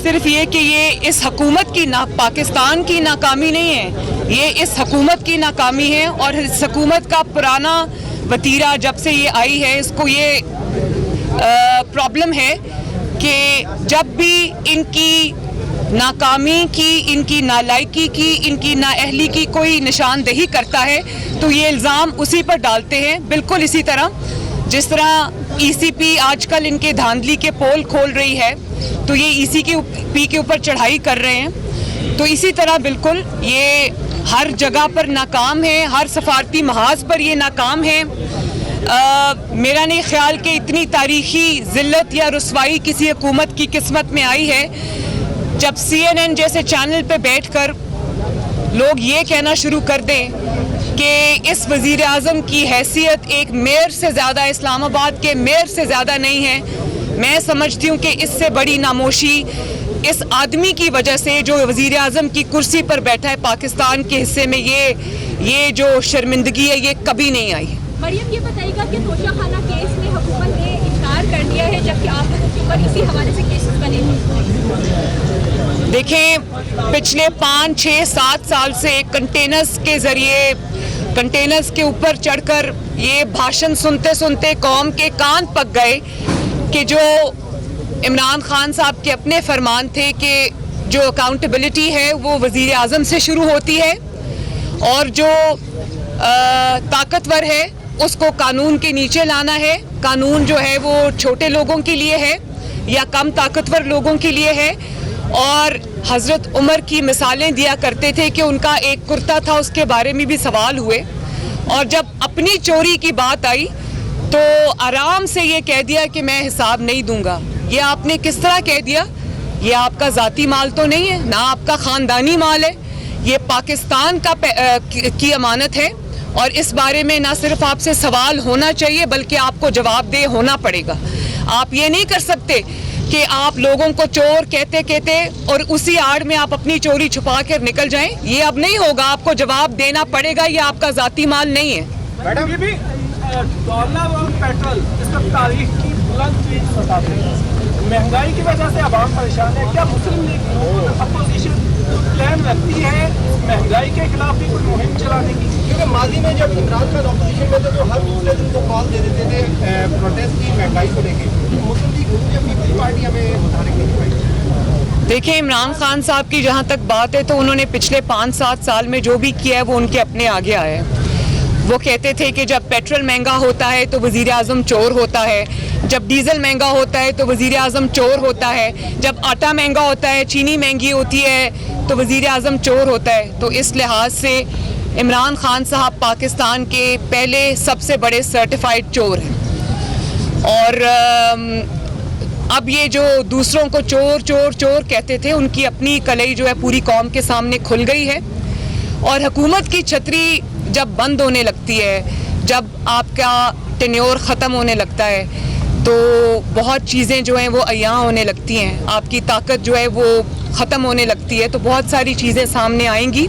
सिर्फ ये कि ये इस हुकूमत की पाकिस्तान की नाकामी नहीं है, ये इस हुकूमत की नाकामी है। और इस हुकूमत का पुराना वतीरा जब से ये आई है, इसको ये प्रॉब्लम है कि जब भी इनकी नाकामी की, इनकी नालायकी की, इनकी नाअहली की कोई निशानदेही करता है तो ये इल्ज़ाम उसी पर डालते हैं। बिल्कुल इसी तरह जिस तरह ईसीपी आजकल इनके धांधली के पोल खोल रही है तो ये ईसीपी के ऊपर चढ़ाई कर रहे हैं, तो इसी तरह बिल्कुल ये हर जगह पर नाकाम है, हर सफारती महाज पर ये नाकाम है। मेरा नहीं ख्याल कि इतनी तारीखी ज़िल्लत या रुसवाई किसी हुकूमत की किस्मत में आई है जब CNN जैसे चैनल पे बैठकर लोग ये कहना शुरू कर दें कि इस वज़ीर आज़म की हैसियत एक मेयर से ज़्यादा, इस्लामाबाद के मेयर से ज़्यादा नहीं है। मैं समझती हूँ कि इससे बड़ी नामोशी इस आदमी की वजह से जो वज़ीर आज़म की कुर्सी पर बैठा है पाकिस्तान के हिस्से में, ये जो शर्मिंदगी है ये कभी नहीं आई। मरियम, ये बताइएगा कि तोशाखाना केस में हुकूमत ने इनकार कर दिया है जबकि आप लोगों के ऊपर इसी हवाले से केसेस बने हैं। देखें, पिछले 5, 6, 7 साल से कंटेनर्स के ज़रिए, कंटेनर्स के ऊपर चढ़कर ये भाषण सुनते सुनते कौम के कान पक गए कि जो इमरान खान साहब के अपने फरमान थे कि जो अकाउंटेबिलिटी है वो वज़ीर आज़म से शुरू होती है और जो ताकतवर है उसको कानून के नीचे लाना है। कानून जो है वो छोटे लोगों के लिए है या कम ताकतवर लोगों के लिए है। और हज़रत उमर की मिसालें दिया करते थे कि उनका एक कुर्ता था, उसके बारे में भी सवाल हुए, और जब अपनी चोरी की बात आई तो आराम से ये कह दिया कि मैं हिसाब नहीं दूंगा। ये आपने किस तरह कह दिया? ये आपका ज़ाती माल तो नहीं है, ना आपका ख़ानदानी माल है, ये पाकिस्तान की अमानत है और इस बारे में ना सिर्फ आपसे सवाल होना चाहिए बल्कि आपको जवाबदेह होना पड़ेगा। आप ये नहीं कर सकते कि आप लोगों को चोर कहते कहते और उसी आड़ में आप अपनी चोरी छुपा कर निकल जाएं। ये अब नहीं होगा, आपको जवाब देना पड़ेगा, ये आपका ज़ाती माल नहीं है। मैडम, ये भी डॉलर और पेट्रोल इसका तारीख की बुलंद बताते हैं, महंगाई की वजह से आवाम परेशान है। क्या मुस्लिम लीग अपोजिशन प्लान रखती है महंगाई के खिलाफ भी कोई मुहिम चलाने की? क्योंकि माजी में जब इमरान खान अपोजिशन में थे तो हर दूसरे दिन को कॉल दे देते थे प्रोटेस्ट की महंगाई को लेकर। मुस्लिम लीग या पीपल्स पार्टी हमें मुतारिक नहीं पाई। देखिए, इमरान खान साहब की जहाँ तक बात है तो उन्होंने पिछले 5-7 साल में जो भी किया है वो उनके अपने आगे आया है। वो कहते थे कि जब पेट्रोल महंगा होता है तो वज़ीर आज़म चोर होता है, जब डीजल महंगा होता है तो वज़ीर आज़म चोर होता है, जब आटा महंगा होता है, चीनी महंगी होती है तो वज़ीर आज़म चोर होता है। तो इस लिहाज से इमरान खान साहब पाकिस्तान के पहले सबसे बड़े सर्टिफाइड चोर हैं। और अब ये जो दूसरों को चोर चोर चोर कहते थे, उनकी अपनी कलई जो है पूरी कौम के सामने खुल गई है। और हुकूमत की छतरी जब बंद होने लगती है, जब आपका टेन्योर ख़त्म होने लगता है तो बहुत चीज़ें जो हैं वो अय्यां होने लगती हैं, आपकी ताकत जो है वो ख़त्म होने लगती है। तो बहुत सारी चीज़ें सामने आएंगी,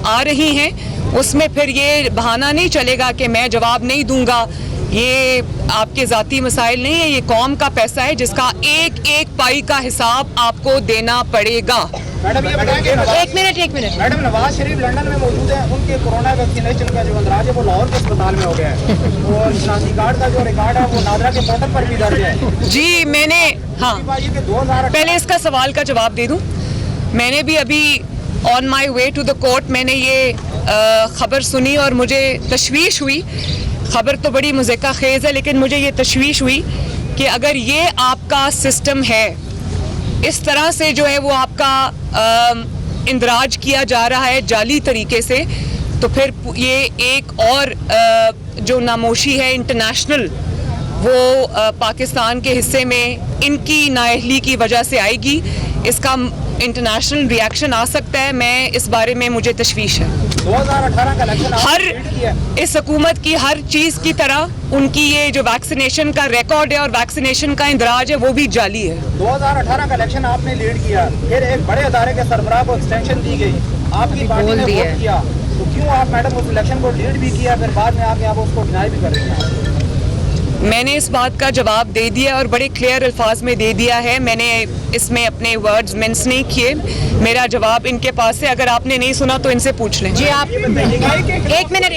आ रही हैं, उसमें फिर ये बहाना नहीं चलेगा कि मैं जवाब नहीं दूंगा। ये आपके ज़ाती मसाइल नहीं है, ये कौम का पैसा है जिसका एक एक पाई का हिसाब आपको देना पड़ेगा। मैडम, ये बताएंगे एक minute madam, Nawaz Sharif London में मौजूद है, उनके कोरोना वैक्सीनेशन का जो अंदराज है वो लाहौर के अस्पताल में हो गया है और शनाख्ती कार्ड का जो रिकॉर्ड है वो नादरा के पोर्टल पर भी दर्ज है। जी, मैंने पहले इसका सवाल का जवाब दे दूं। मैंने भी अभी on my way to the court मैंने ये खबर सुनी और मुझे तशवीश हुई। खबर तो बड़ी मुज़क्का खेज़ है लेकिन मुझे ये तशवीश हुई कि अगर ये आपका सिस्टम है, इस तरह से जो है वो आपका इंदराज किया जा रहा है जाली तरीके से, तो फिर ये एक और जो नामोशी है इंटरनेशनल वो पाकिस्तान के हिस्से में इनकी नाअहली की वजह से आएगी। इसका इंटरनेशनल रिएक्शन आ सकता है। मैं इस बारे में मुझे तशवीश है। 2018 का इलेक्शन हर इस हुकूमत की हर चीज़ की तरह उनकी ये जो वैक्सीनेशन का रिकॉर्ड है और वैक्सीनेशन का इंदराज है वो भी जाली है। 2018 का इलेक्शन आपने लीड किया, फिर एक बड़े अदारे के सरबराह को एक्सटेंशन दी गई, आपकी पार्टी ने वोट किया, तो क्यों आप मैडम उस इलेक्शन को लीड भी किया फिर बाद में आके आप उसको डिनाई भी कर रहे हैं? मैंने इस बात का जवाब दे दिया और बड़े क्लियर अल्फाज में दे दिया है। मैंने इसमें अपने वर्ड्स मिन्स नहीं किए। मेरा जवाब इनके पास है, अगर आपने नहीं सुना तो इनसे पूछ लें। जी आप एक मिनट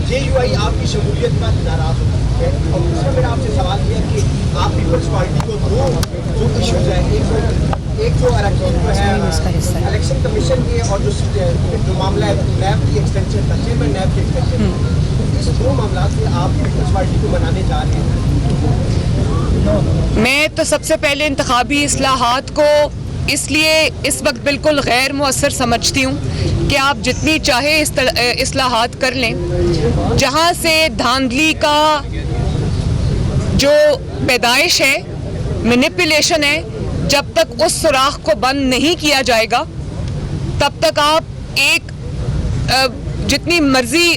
JUI आपकी शमूलियत पर नाराज है और दूसरा मेरा आपसे सवाल ये है कि आप पीपल्स पार्टी को दो जो इश्यूज है, एक जो इलेक्शन कमीशन की और जो मामला है नैब की एक्सटेंशन का, चेयरमैन नैब की एक्सटेंशन, इस दो मामला से आप पीपल्स पार्टी को मनाने जा रहे हैं। मैं तो सबसे पहले इंतखाबी इस्लाहात को इसलिए इस वक्त बिल्कुल गैर मुअस्सर समझती हूँ कि आप जितनी चाहे इस्लाहात कर लें, जहाँ से धांधली का जो पैदाइश है, मैनिपुलेशन है, जब तक उस सुराख को बंद नहीं किया जाएगा तब तक आप एक जितनी मर्जी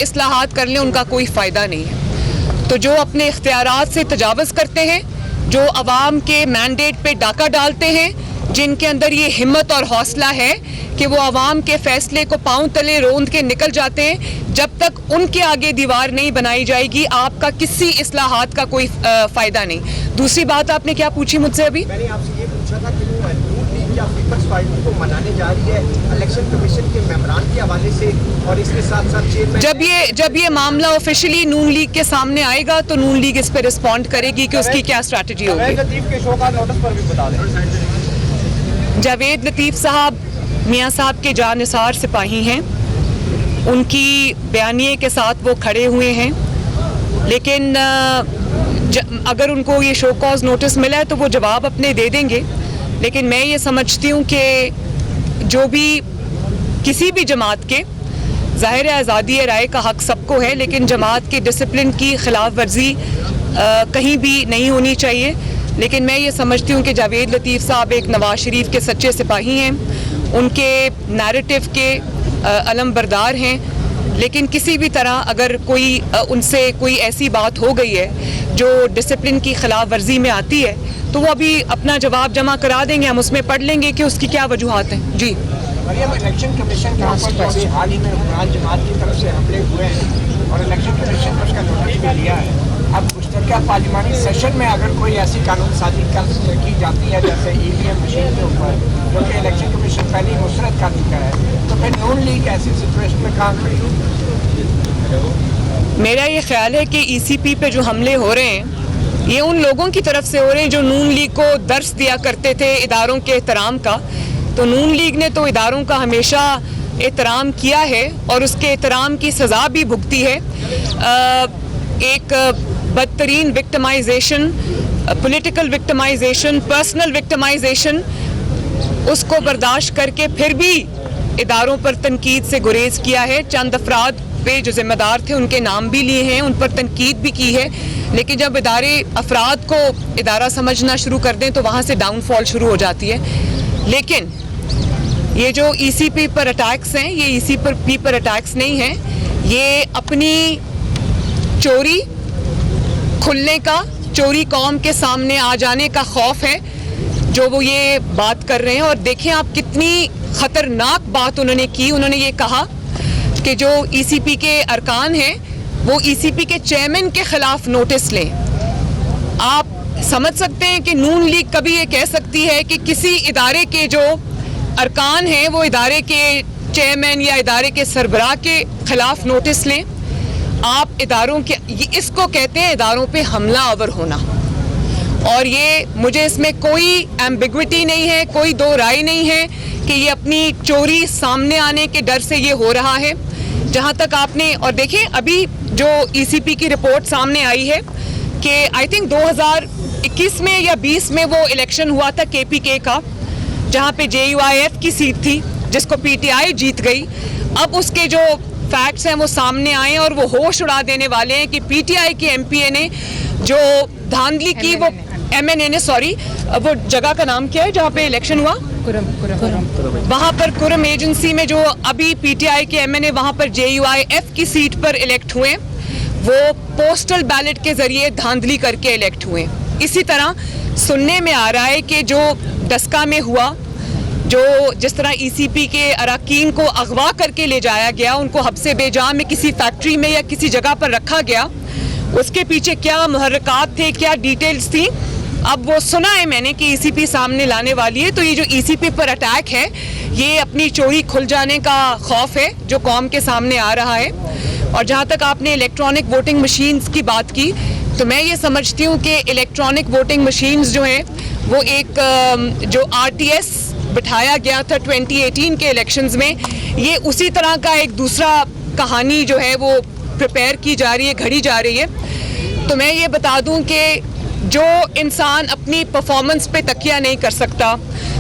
इस्लाहात कर लें उनका कोई फ़ायदा नहीं है। तो जो अपने इख्तियारात से तजावज़ करते हैं, जो अवाम के मैंडेट पे डाका डालते हैं, जिनके अंदर ये हिम्मत और हौसला है कि वो अवाम के फैसले को पांव तले रोंद के निकल जाते हैं, जब तक उनके आगे दीवार नहीं बनाई जाएगी आपका किसी इस्लाहात का कोई फ़ायदा नहीं। दूसरी बात आपने क्या पूछी मुझसे अभी? मैंने आपसे ये पूछा था कि नून लीग या पीपल्स पार्टी को मनाने जा रही है इलेक्शन कमीशन के मेमोरांडम के हवाले से, और इसके साथ साथ चेयरमैन जब ये मामला ऑफिशियली नून लीग के सामने आएगा तो नून लीग इस पर रिस्पॉन्ड करेगी कि उसकी क्या स्ट्रैटेजी होगी। के शो का नोटिस पर भी बता दें। जावेद लतीफ़ साहब मियाँ साहब के जानिसार सिपाही हैं, उनकी बयानिए के साथ वो खड़े हुए हैं, लेकिन अगर उनको ये शो कॉज नोटिस मिला है तो वो जवाब अपने दे देंगे। लेकिन मैं ये समझती हूँ कि जो भी किसी भी जमात के, ज़ाहिर है आज़ादी राय का हक़ सबको है, लेकिन जमात के डिसिप्लिन की खिलाफ वर्जी कहीं भी नहीं होनी चाहिए। लेकिन मैं ये समझती हूँ कि जावेद लतीफ़ साहब एक नवाज शरीफ के सच्चे सिपाही हैं, उनके नैरेटिव के अलम बरदार हैं, लेकिन किसी भी तरह अगर कोई उनसे कोई ऐसी बात हो गई है जो डिसिप्लिन की खिलाफ वर्जी में आती है तो वो अभी अपना जवाब जमा करा देंगे, हम उसमें पढ़ लेंगे कि उसकी क्या वजूहात हैं। जी मरियम, इलेक्शन कमीशन के ऊपर हाल ही में हुक्मरान जमात की तरफ से हमले हुए हैं और इलेक्शन कमीशन ने उसका नोटिस भी लिया है। अब मुश्तरका पार्लिमानी सेशन में अगर कोई ऐसी कानून साजी की जाती है जैसे EVM मशीन के ऊपर, जो कि इलेक्शन कमीशन पहले ही मुस्तरद कर चुका है, तो फिर नून लीग ऐसी सिचुएशन में कहाँ खड़ी होगी? मेरा ये ख्याल है कि ECP पे जो हमले हो रहे हैं ये उन लोगों की तरफ से हो रहे हैं जो नून लीग को दर्स दिया करते थे इदारों के एहतराम का। तो नून लीग ने तो इदारों का हमेशा एहतराम किया है और उसके एहतराम की सज़ा भी भुगती है। एक बदतरीन victimisation, political victimisation, personal victimisation, उसको बर्दाश्त करके फिर भी इदारों पर तनकीद से गुरेज किया है। चंद अफराद पे जो जिम्मेदार थे उनके नाम भी लिए हैं, उन पर तनकीद भी की है, लेकिन जब इदारे अफराद को इदारा समझना शुरू कर दें तो वहाँ से डाउनफॉल शुरू हो जाती है। लेकिन ये जो ECP पर अटैक्स हैं, ये ECP पर अटैक्स नहीं हैं, ये अपनी चोरी खुलने का, चोरी कौम के सामने आ जाने का खौफ है जो वो ये बात कर रहे हैं। और देखें आप कितनी ख़तरनाक बात उन्होंने की। उन्होंने ये कहा कि जो ECP के अरकान हैं वो ECP के चेयरमैन के ख़िलाफ़ नोटिस लें। आप समझ सकते हैं कि नून लीग कभी ये कह सकती है कि किसी इदारे के जो अरकान हैं वो इदारे के चेयरमैन या इदारे के सरबराह के ख़िलाफ़ नोटिस लें? आप इदारों के, इसको कहते हैं इदारों पे हमला आवर होना। और ये मुझे इसमें कोई एम्बिग्विटी नहीं है, कोई दो राय नहीं है कि ये अपनी चोरी सामने आने के डर से ये हो रहा है। जहाँ तक आपने, और देखिए अभी जो ECP की रिपोर्ट सामने आई है कि आई थिंक 2021 में या 20 में वो इलेक्शन हुआ था KPK का, जहाँ पे JUIF की सीट थी जिसको PTI जीत गई। अब उसके जो फैक्ट्स हैं वो सामने आए और वो होश उड़ा देने वाले हैं कि PTI के MPA ने जो धांधली की, वो MNA ने, सॉरी वो जगह का नाम क्या है जहाँ पे इलेक्शन हुआ, वहाँ पर कुरम एजेंसी में जो अभी PTI के MNA वहाँ पर JUIF की सीट पर इलेक्ट हुए, वो पोस्टल बैलेट के जरिए धांधली करके इलेक्ट हुए। इसी तरह सुनने में आ रहा है कि जो डस्का में हुआ, जो जिस तरह ECP के अरकान को अगवा करके ले जाया गया, उनको हब्से बेजा में किसी फैक्ट्री में या किसी जगह पर रखा गया, उसके पीछे क्या मुहर्रिकात थे, क्या डिटेल्स थी, अब वो सुना है मैंने कि ECP सामने लाने वाली है। तो ये जो ECP पर अटैक है, ये अपनी चोरी खुल जाने का खौफ है जो कौम के सामने आ रहा है। और जहाँ तक आपने इलेक्ट्रॉनिक वोटिंग मशीन्स की बात की, तो मैं ये समझती हूँ कि इलेक्ट्रॉनिक वोटिंग मशीन्स जो हैं वो एक जो RTS बिठाया गया था 2018 के इलेक्शंस में, ये उसी तरह का एक दूसरा कहानी जो है वो प्रिपेयर की जा रही है, घड़ी जा रही है। तो मैं ये बता दूं कि जो इंसान अपनी परफॉर्मेंस पे तकिया नहीं कर सकता,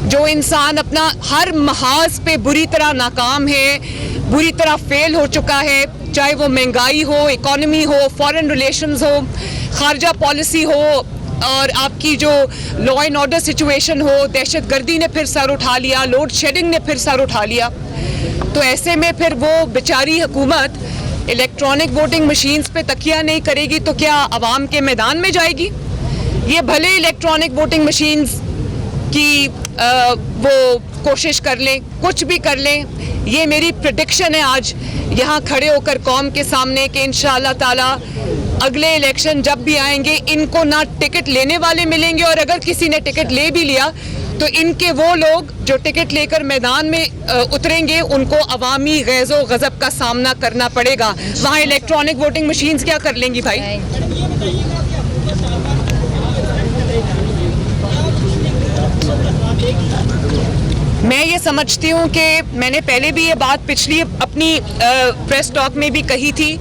जो इंसान अपना हर महाज पे बुरी तरह नाकाम है, बुरी तरह फेल हो चुका है, चाहे वो महंगाई हो, इकोनॉमी हो, फॉरेन रिलेशंस हो, खारजा पॉलिसी हो, और आपकी जो लॉ एंड ऑर्डर सिचुएशन हो, दहशतगर्दी ने फिर सर उठा लिया, लोड शेडिंग ने फिर सर उठा लिया, तो ऐसे में फिर वो बेचारी हुकूमत इलेक्ट्रॉनिक वोटिंग मशीन्स पे तकिया नहीं करेगी तो क्या अवाम के मैदान में जाएगी? ये भले इलेक्ट्रॉनिक वोटिंग मशीन्स की वो कोशिश कर लें, कुछ भी कर लें, ये मेरी प्रेडिक्शन है आज यहाँ खड़े होकर कौम के सामने कि इंशाअल्लाह ताला अगले इलेक्शन जब भी आएंगे, इनको ना टिकट लेने वाले मिलेंगे, और अगर किसी ने टिकट ले भी लिया तो इनके वो लोग जो टिकट लेकर मैदान में उतरेंगे, उनको अवामी गैज़ो गज़ब का सामना करना पड़ेगा। वहाँ इलेक्ट्रॉनिक वोटिंग मशीन्स क्या कर लेंगी भाई? मैं ये समझती हूँ कि मैंने पहले भी ये बात पिछली अपनी प्रेस टॉक में भी कही थी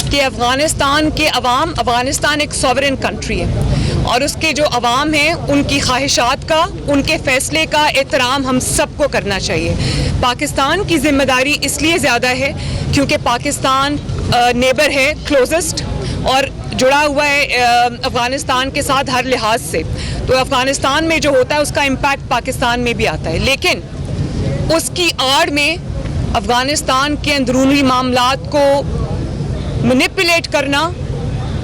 कि अफ़गानिस्तान के अवाम, अफ़गानिस्तान एक सॉवरेन कंट्री है और उसके जो अवाम हैं उनकी ख्वाहिशात का, उनके फ़ैसले का एहतराम हम सबको करना चाहिए। पाकिस्तान की ज़िम्मेदारी इसलिए ज़्यादा है क्योंकि पाकिस्तान नेबर है, क्लोजेस्ट, और जुड़ा हुआ है अफ़गानिस्तान के साथ हर लिहाज से। तो अफ़गानिस्तान में जो होता है उसका इम्पैक्ट पाकिस्तान में भी आता है, लेकिन उसकी आड़ में अफ़गानिस्तान के अंदरूनी मामलात को मैनिपुलेट करना,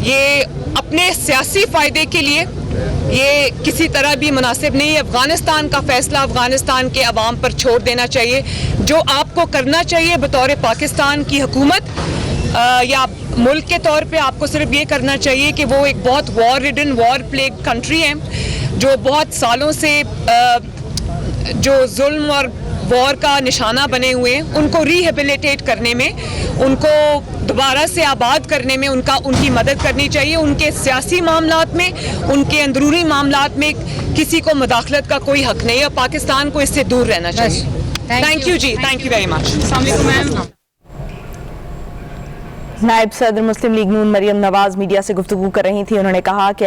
ये अपने सियासी फ़ायदे के लिए, ये किसी तरह भी मुनासिब नहीं है। अफ़गानिस्तान का फ़ैसला अफ़गानिस्तान के अवाम पर छोड़ देना चाहिए। जो आपको करना चाहिए बतौर पाकिस्तान की हुकूमत या मुल्क के तौर पे, आपको सिर्फ ये करना चाहिए कि वो एक बहुत war ridden, war plague country है जो बहुत सालों से जो जुल्म और वॉर का निशाना बने हुए हैं, उनको रिहेबिलिटेट करने में, उनको दोबारा से आबाद करने में उनकी मदद करनी चाहिए। उनके सियासी मामलात में, उनके अंदरूनी मामलात में किसी को मुदाखलत का कोई हक नहीं है। पाकिस्तान को इससे दूर रहना चाहिए। Thank you ji, thank you very much. नायब सदर मुस्लिम लीग नून मरियम नवाज मीडिया से गुफ्तगू कर रही थी। उन्होंने कहा कि